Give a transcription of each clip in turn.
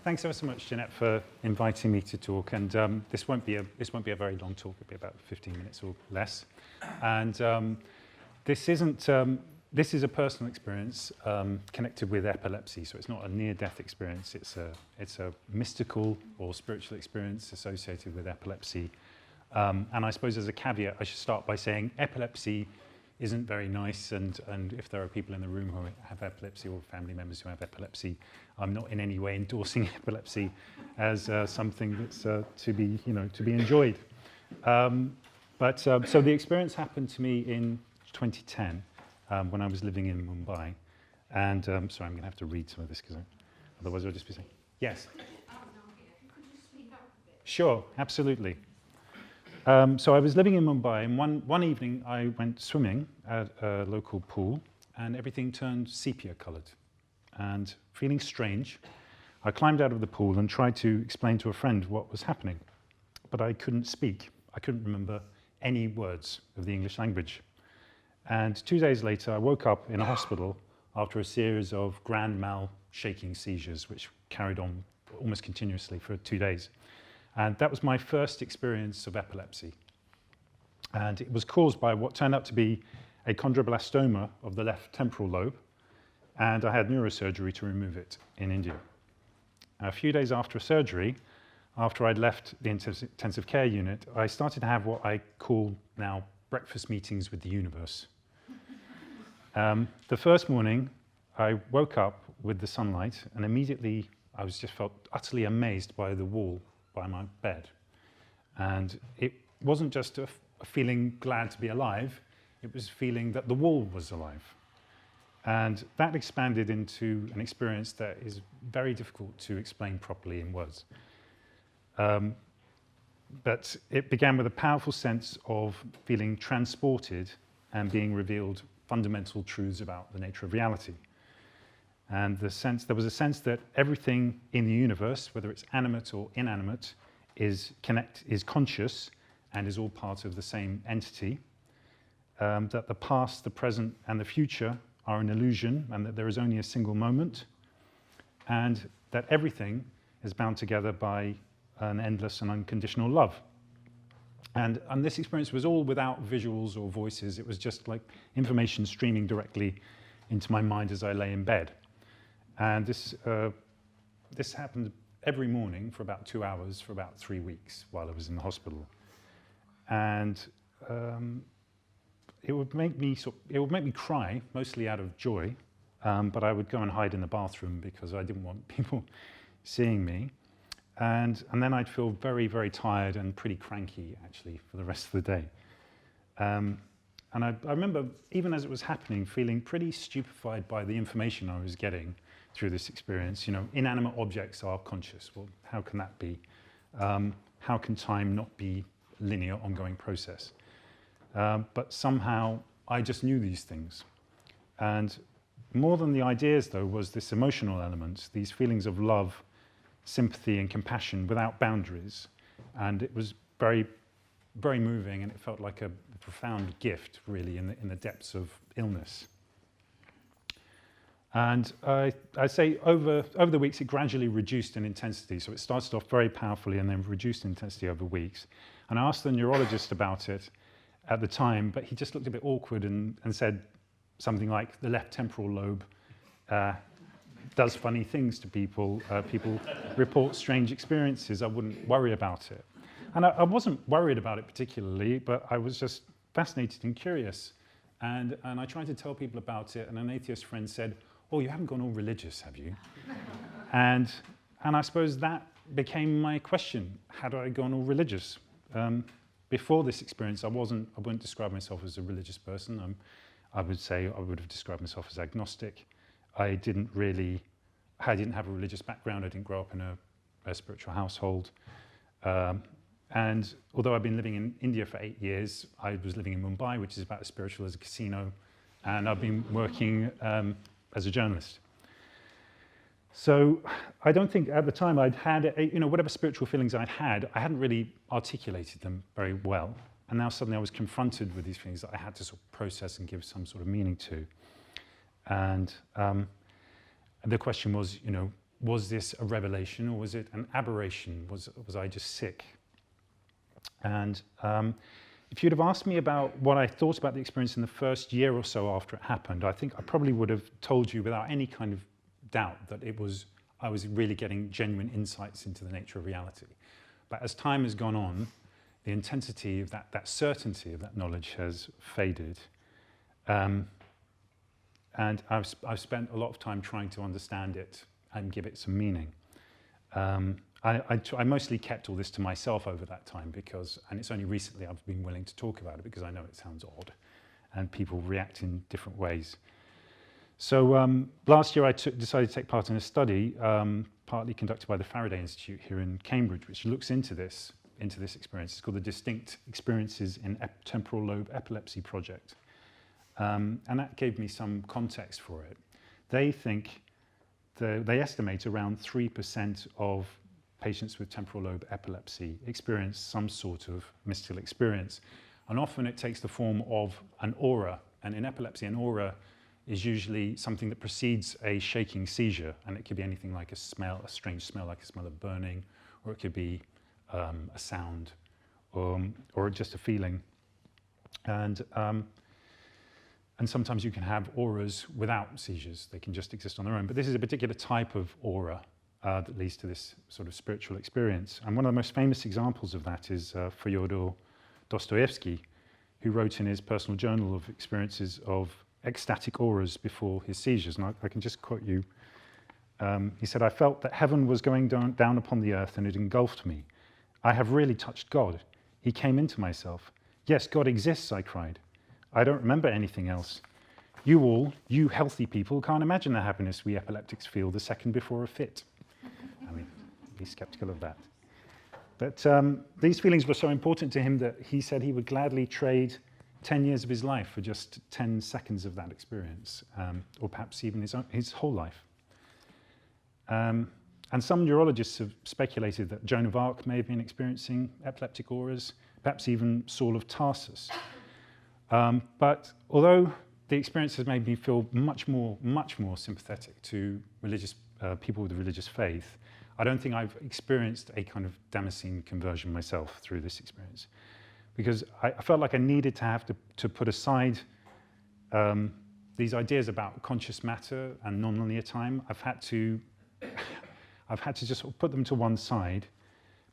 Thanks ever so much, Jeanette, for inviting me to talk. And this won't be a very long talk. It'll be about 15 minutes or less. And this isn't. This is a personal experience connected with epilepsy. So it's not a near-death experience. It's a mystical or spiritual experience associated with epilepsy. And I suppose as a caveat, I should start by saying epilepsy isn't very nice, and if there are people in the room who have epilepsy or family members who have epilepsy, I'm not in any way endorsing epilepsy as something that's to be enjoyed. So the experience happened to me in 2010 when I was living in Mumbai, and sorry, I'm going to have to read some of this because otherwise I'll just be saying yes. Could you speak up a bit? Sure, absolutely. So I was living in Mumbai, and one evening I went swimming at a local pool, and everything turned sepia-coloured. And feeling strange, I climbed out of the pool and tried to explain to a friend what was happening. But I couldn't speak. I couldn't remember any words of the English language. And 2 days later, I woke up in a hospital after a series of grand mal shaking seizures, which carried on almost continuously for 2 days. And that was my first experience of epilepsy. And it was caused by what turned out to be a chondroblastoma of the left temporal lobe. And I had neurosurgery to remove it in India. A few days after surgery, after I'd left the intensive care unit, I started to have what I call now breakfast meetings with the universe. The first morning, I woke up with the sunlight, and immediately I just felt utterly amazed by the wall by my bed. And it wasn't just a feeling glad to be alive, it was feeling that the wall was alive. And that expanded into an experience that is very difficult to explain properly in words. But it began with a powerful sense of feeling transported and being revealed fundamental truths about the nature of reality. And there was a sense that everything in the universe, whether it's animate or inanimate, is conscious and is all part of the same entity. That the past, the present, and the future are an illusion, and that there is only a single moment, and that everything is bound together by an endless and unconditional love. And this experience was all without visuals or voices. It was just like information streaming directly into my mind as I lay in bed. And this happened every morning for about 2 hours for about 3 weeks while I was in the hospital. And it would make me cry, mostly out of joy, but I would go and hide in the bathroom because I didn't want people seeing me. And then I'd feel very, very tired and pretty cranky, actually, for the rest of the day. And I remember, even as it was happening, feeling pretty stupefied by the information I was getting through this experience. You know, inanimate objects are conscious. Well, how can that be? How can time not be a linear, ongoing process? But somehow, I just knew these things. And more than the ideas, though, was this emotional element, these feelings of love, sympathy, and compassion without boundaries. And it was very, very moving, and it felt like a profound gift, really, in the depths of illness. And I'd say over the weeks, it gradually reduced in intensity. So it started off very powerfully and then reduced in intensity over weeks. And I asked the neurologist about it at the time, but he just looked a bit awkward and said something like, the left temporal lobe does funny things to people. People report strange experiences. I wouldn't worry about it. And I wasn't worried about it particularly, but I was just fascinated and curious. And I tried to tell people about it, and an atheist friend said, "Oh, you haven't gone all religious, have you?" and I suppose that became my question. Had I gone all religious? Before this experience, I wouldn't describe myself as a religious person. I would say I would have described myself as agnostic. I didn't have a religious background. I didn't grow up in a spiritual household. And although I've been living in India for 8 years, I was living in Mumbai, which is about as spiritual as a casino, and I've been working as a journalist. So I don't think at the time I'd had, whatever spiritual feelings I hadn't really articulated them very well. And now suddenly I was confronted with these things that I had to sort of process and give some sort of meaning to. And the question was, was this a revelation or was it an aberration? Was I just sick? And if you'd have asked me about what I thought about the experience in the first year or so after it happened, I think I probably would have told you without any kind of doubt that I was really getting genuine insights into the nature of reality. But as time has gone on, the intensity of that certainty of that knowledge has faded. And I've spent a lot of time trying to understand it and give it some meaning. I mostly kept all this to myself over that time and it's only recently I've been willing to talk about it because I know it sounds odd and people react in different ways. So last year I decided to take part in a study, partly conducted by the Faraday Institute here in Cambridge, which looks into this experience. It's called the Distinct Experiences in Temporal Lobe Epilepsy Project. And that gave me some context for it. They estimate around 3% of patients with temporal lobe epilepsy experience some sort of mystical experience. And often it takes the form of an aura. And in epilepsy, an aura is usually something that precedes a shaking seizure. And it could be anything like a strange smell, like a smell of burning, or it could be a sound, or just a feeling. And sometimes you can have auras without seizures. They can just exist on their own. But this is a particular type of aura that leads to this sort of spiritual experience. And one of the most famous examples of that is Fyodor Dostoevsky, who wrote in his personal journal of experiences of ecstatic auras before his seizures. And I can just quote you. He said, "I felt that heaven was going down upon the earth and it engulfed me. I have really touched God. He came into myself. Yes, God exists, I cried. I don't remember anything else. You healthy people, can't imagine the happiness we epileptics feel the second before a fit." I mean, be skeptical of that. But these feelings were so important to him that he said he would gladly trade 10 years of his life for just 10 seconds of that experience, or perhaps even his whole life. And some neurologists have speculated that Joan of Arc may have been experiencing epileptic auras, perhaps even Saul of Tarsus. But although the experience has made me feel much more sympathetic to people with a religious faith, I don't think I've experienced a kind of Damascene conversion myself through this experience, because I felt like I needed to put aside these ideas about conscious matter and non-linear time. I've had to just sort of put them to one side,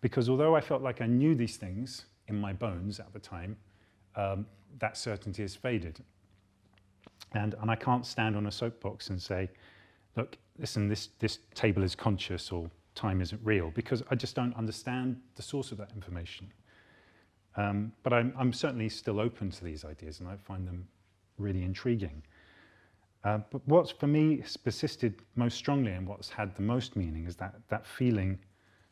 because although I felt like I knew these things in my bones at the time, that certainty has faded. And I can't stand on a soapbox and say, look, listen, this table is conscious or time isn't real, because I just don't understand the source of that information. But I'm certainly still open to these ideas and I find them really intriguing. But what's for me has persisted most strongly and what's had the most meaning is that feeling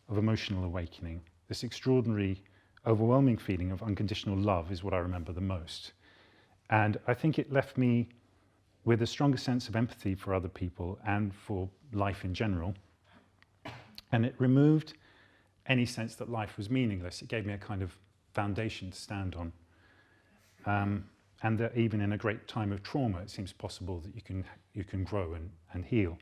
of emotional awakening. This extraordinary, overwhelming feeling of unconditional love is what I remember the most. And I think it left me with a stronger sense of empathy for other people and for life in general. And it removed any sense that life was meaningless. It gave me a kind of foundation to stand on. And that even in a great time of trauma, it seems possible that you can grow and heal.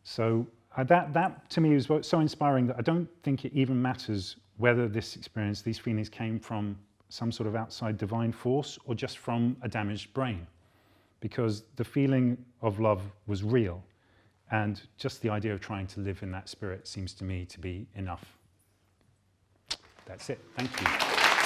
So that to me is so inspiring that I don't think it even matters whether this experience, these feelings came from some sort of outside divine force or just from a damaged brain, because the feeling of love was real. And just the idea of trying to live in that spirit seems to me to be enough. That's it. Thank you.